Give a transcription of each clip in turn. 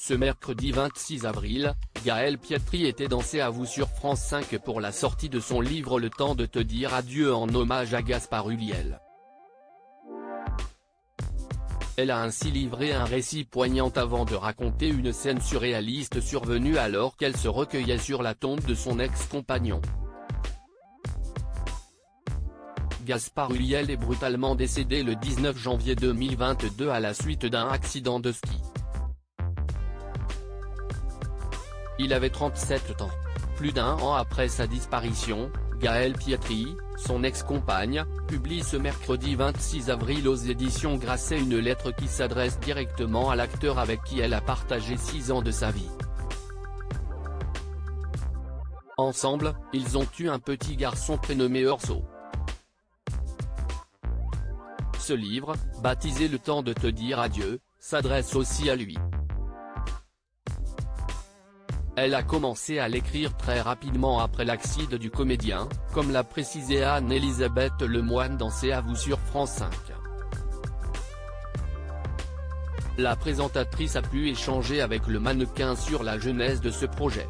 Ce mercredi 26 avril, Gaël Pietri était dans C'est à vous sur France 5 pour la sortie de son livre Le temps de te dire adieu en hommage à Gaspard Ulliel. Elle a ainsi livré un récit poignant avant de raconter une scène surréaliste survenue alors qu'elle se recueillait sur la tombe de son ex-compagnon. Gaspard Ulliel est brutalement décédé le 19 janvier 2022 à la suite d'un accident de ski. Il avait 37 ans. Plus d'un an après sa disparition, Gaël Pietri, son ex-compagne, publie ce mercredi 26 avril aux éditions Grasset une lettre qui s'adresse directement à l'acteur avec qui elle a partagé 6 ans de sa vie. Ensemble, ils ont eu un petit garçon prénommé Orso. Ce livre, baptisé Le temps de te dire adieu, s'adresse aussi à lui. Elle a commencé à l'écrire très rapidement après l'accident du comédien, comme l'a précisé Anne-Elisabeth Lemoine dans C'est à vous sur France 5. La présentatrice a pu échanger avec le mannequin sur la genèse de ce projet.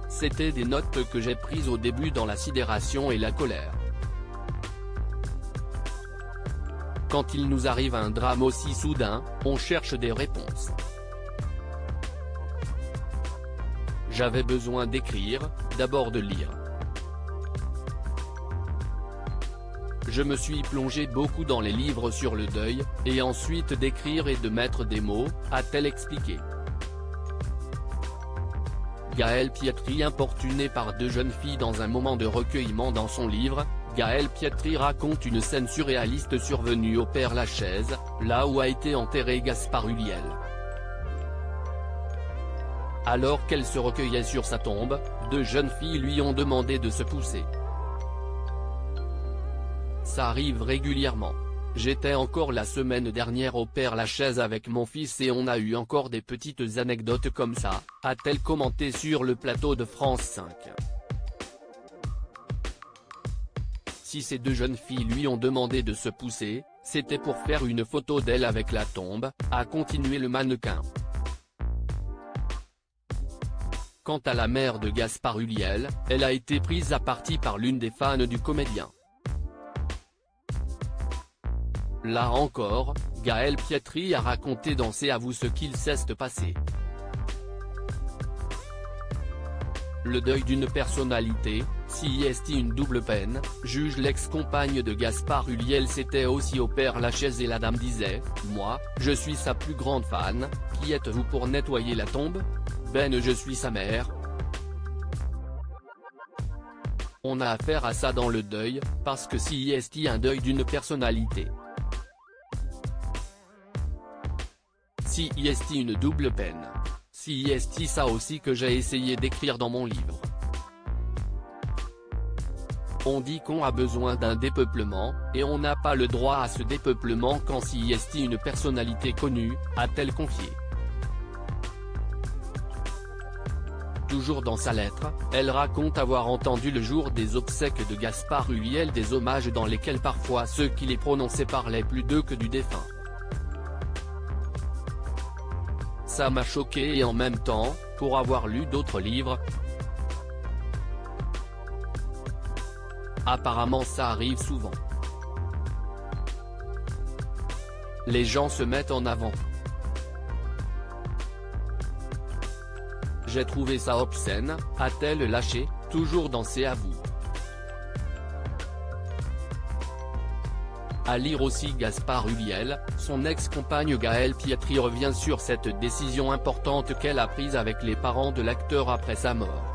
C'était des notes que j'ai prises au début dans la sidération et la colère. Quand il nous arrive un drame aussi soudain, on cherche des réponses. J'avais besoin d'écrire, d'abord de lire. Je me suis plongé beaucoup dans les livres sur le deuil, et ensuite d'écrire et de mettre des mots, a-t-elle expliqué. Gaël Pietri importunée par 2 jeunes filles dans un moment de recueillement dans son livre, Gaël Pietri raconte une scène surréaliste survenue au Père-Lachaise, là où a été enterré Gaspard Ulliel. Alors qu'elle se recueillait sur sa tombe, 2 jeunes filles lui ont demandé de se pousser. Ça arrive régulièrement. J'étais encore la semaine dernière au Père-Lachaise avec mon fils et on a eu encore des petites anecdotes comme ça, a-t-elle commenté sur le plateau de France 5. Si ces 2 jeunes filles lui ont demandé de se pousser, c'était pour faire une photo d'elle avec la tombe, a continué le mannequin. Quant à la mère de Gaspard Ulliel, elle a été prise à partie par l'une des fans du comédien. Là encore, Gaël Pietri a raconté dans C'est à vous ce qu'il s'est passé. Le deuil d'une personnalité, si est une double peine, juge l'ex-compagne de Gaspard Ulliel. C'était aussi au Père-Lachaise et la dame disait, moi, je suis sa plus grande fan, qui êtes-vous pour nettoyer la tombe ? Ben je suis sa mère. On a affaire à ça dans le deuil, parce que si est un deuil d'une personnalité. Si est une double peine. Si est ça aussi que j'ai essayé d'écrire dans mon livre. On dit qu'on a besoin d'un dépeuplement, et on n'a pas le droit à ce dépeuplement quand si est une personnalité connue, a-t-elle confié. Toujours dans sa lettre, elle raconte avoir entendu le jour des obsèques de Gaspard Ulliel des hommages dans lesquels parfois ceux qui les prononçaient parlaient plus d'eux que du défunt. Ça m'a choqué et en même temps, pour avoir lu d'autres livres, apparemment ça arrive souvent. Les gens se mettent en avant. J'ai trouvé ça obscène, a-t-elle lâché, toujours dans C'est à vous. À lire aussi Gaspard Ulliel, son ex-compagne Gaël Pietri revient sur cette décision importante qu'elle a prise avec les parents de l'acteur après sa mort.